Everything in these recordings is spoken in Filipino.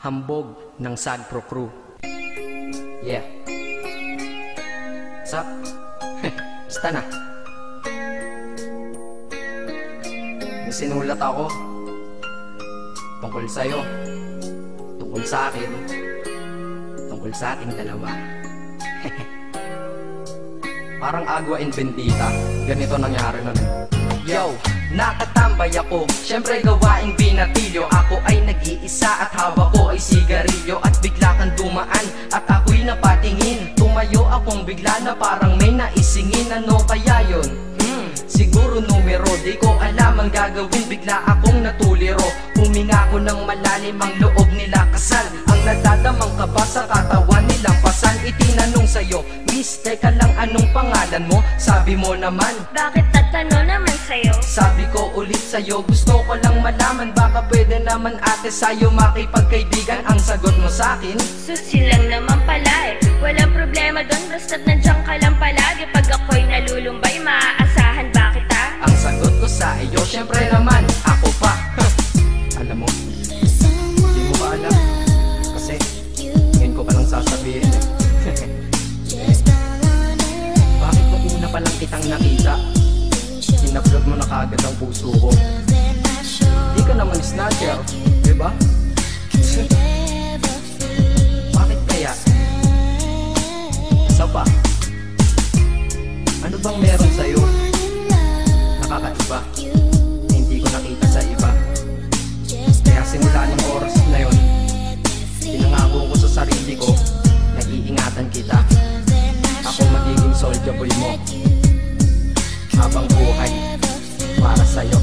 Hambog ng Sagpro Crew. Yeah. What's up? Basta na. May sinulat ako tungkol sa'yo, tungkol sa akin, tungkol sa ating dalawa. Parang Agua and Bendita. Ganito nangyari nun eh. Yo, nakatambay ako, syempre gawaing binatilyo. Ako ay nag-iisa at hawak ko ay sigarilyo. At bigla kang dumaan at ako'y napatingin. Tumayo akong bigla na parang may naisingin. Ano kaya yun? Siguro numero, di ko alam ang gagawin. Bigla akong natuliro, huminga ko ng malalim, ang loob nila kasal. Ang nadadamang kaba sa katawan nilang pasan. Itinanong sa'yo, miss, teka lang, anong pangalan mo? Sabi mo naman, bakit tatanong naman sa'yo? sabi ko ulit sa'yo, gusto ko lang malaman. Baka pwede naman ate sa'yo makipagkaibigan. Ang sagot mo sa'kin, Susi lang naman pala eh. Walang problema doon, basta't nandiyan ka lang palagi. Pag ako'y nalulumbay, maaasahan ba kita? ang sagot ko sa iyo, syempre naman, ako pa. Alam mo, di mo ba alam? Kasi, ngayon ko palang sasabihin eh. Bakit nung una pa lang kitang nakita, sinablog mo na kaagad ang puso ko? Di ka naman snatcher, diba? Bakit kaya? Isa pa, ano bang meron sa'yo? Nakakaiba, na hindi ko nakita sa iba. Kaya simula ng oras na yun, pinangako ko sa sarili ko, nag-iingatan kita. Ako magiging soldier boy mo habang buhay para sa'yo.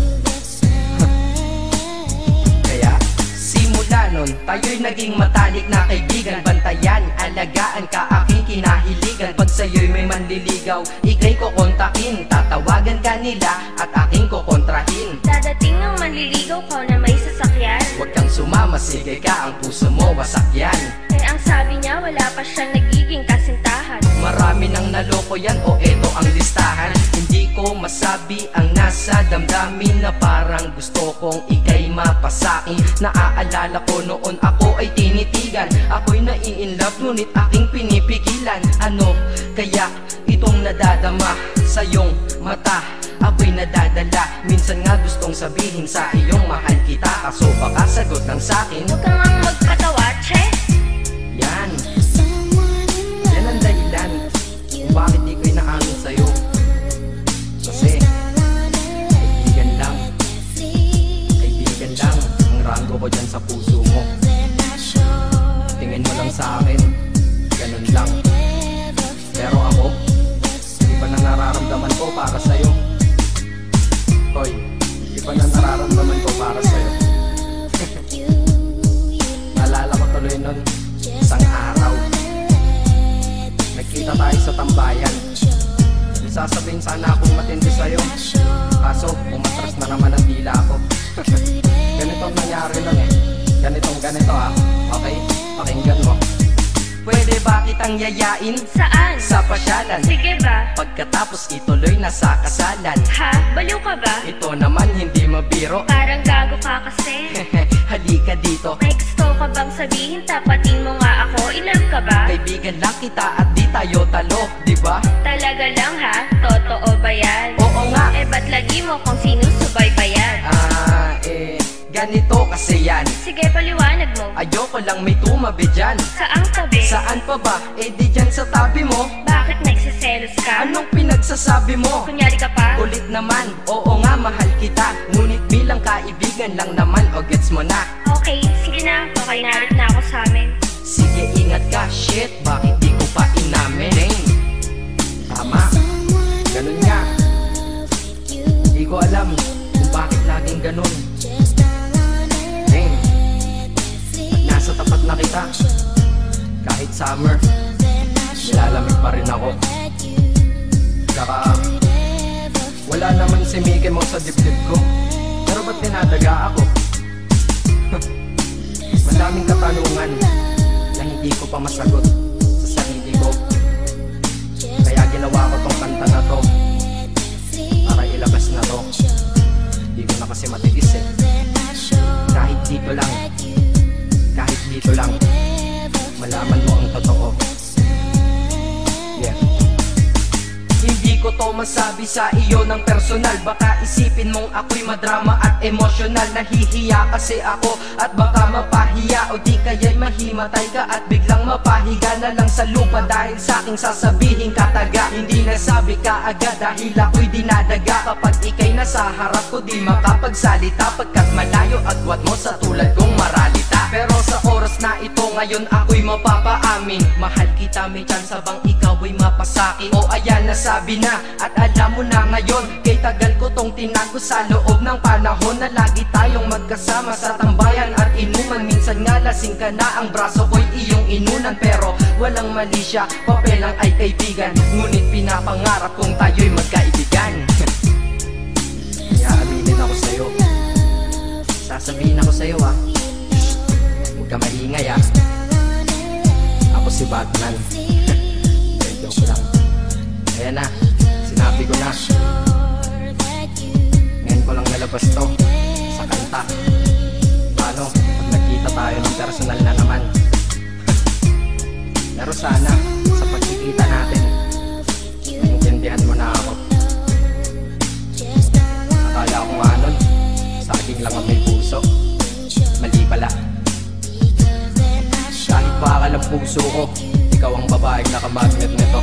Kaya simula nun, tayo'y naging matalik na kaibigan. Bantayan, alagaan ka, aking kinahiligan. Pag sa'yo'y may manliligaw, ika'y kukontakin. Tatawagan ka nila at aking kukontrahin. Dadating ang manliligaw ko na may sasakyan. Huwag kang sumama, sige ka, ang puso mo wasak yan. Eh ang sabi niya, wala pa siyang nagiging kasintahan. Marami nang naloko yan, o eto ang listahan. Hindi ko masabi ang nasa damdamin, na parang gusto kong ika'y mapasakin. Naaalala ko noon ako ay tinitigan, ako'y nai-inlove ngunit aking pinipigilan. Ano kaya itong nadadama sa iyong mata? Ako'y nadadala, minsan nga gustong sabihin sa iyong mahal kita. Kaso baka sagot ng sakin, Huwag kang ang magpatawa, che. yan ang dahilan kung bakit di ko inaamin sa'yo. Kasi kaibigan lang ang rango ko dyan sa puso mo. Tingin mo lang sa akin, ganun lang. Pero ako, iba na nararamdaman ko para sa'yo. Hoy, iba na nararamdaman ko para sa'yo. Naalala ko tuloy nun, isang araw nagkita tayo sa tambayan. Sasabihin sana akong matindi sa'yo, kaso umatras na naman ang dila ko. Ganitong nangyari lang eh. Ganito ha. Okay? Pakinggan mo. Pwede ba kitang yayain Saan? sa pasyalan? Sige ba? Pagkatapos ituloy na sa kasalan. Ha? Baliw ka ba? Ito naman hindi mabiro. Parang gago ka kasi. Halika dito, May gusto ka bang sabihin? Tapatin mo nga ako, in-love ka ba? kaibigan lang kita at di tayo talo, diba? Talaga lang ha? Totoo ba yan? Oo nga. Eh ba't lagi mo kung sinusubaybayan? Ganito kasi yan. Sige, paliwanag mo. Ayoko lang may tumabi dyan. Saang tabi? Saan pa ba? Eh di dyan sa tabi mo. Bakit nagsiselos ka? Anong pinagsasabi mo? Kunyari ka pa? Kulit naman, oo nga mahal kita. Ngunit bilang kaibigan lang naman, o gets mo na. Okay, sige na. Okay, narit na ako sa amin. Sige ingat ka, shit, bakit di ko pa inamin? Dang. Tama, ganun nga. Di ko alam kung bakit laging ganun. Dang. Pag nasa tapat na kita, kahit summer, nilalamig pa rin ako. Saka wala naman si Mickey Mouse sa dibdib ko, pero ba't dinadaga ako? Madaming katanungan na hindi ko pa masagot sa sarili ko. Kaya ginawa ko tong kanta na to para ilabas na to. Hindi ko na kasi matiis eh. Kahit dito lang, kahit dito dito lang malaman mo ang totoo. Yeah. Hindi ko to masabi sa iyo ng personal. Baka isipin mong ako'y madrama at emosyonal. Nahihiya kasi ako at baka mapahiya, o di kaya'y mahimatay ka at biglang mapahiga na lang sa lupa dahil sa aking sasabihin kataga. Hindi nasabi ka agad dahil ako'y dinadaga. Kapag ika'y nasa harap ko di makapagsalita, pagkat malayo agwat mo sa tulad kong maralita. Pero sa oras na ito ngayon ako'y mapapaamin, mahal kita, may chance bang ikaw ay mapasaki? O ayan, nasabi na at alam mo na ngayon. Kay tagal ko tong tinago sa loob ng panahon na lagi tayong magkasama sa tambayan at inuman. Minsan nga lasing ka na, ang braso ko'y iyong inunan. Pero walang mali siya, papelang ay kaibigan. Ngunit pinapangarap kong tayo'y magkaibigan. Kaya aminin ako sa'yo, sasabihin ako sa'yo ha, huwag ka maingay ha. Ako si Batman. Joke lang. Ayan na, sinabi ko na. Ngayon ko lang nalabas to sa kanta. Paano pag nagkita tayo ng personal na naman? Pero sana sa pagkikita natin maintindihan mo na ako. Akala ko nga nun saging lang ang may puso, mali pala. Kahit bakal ang puso ko, ikaw ang babaeng nakamagnet nito.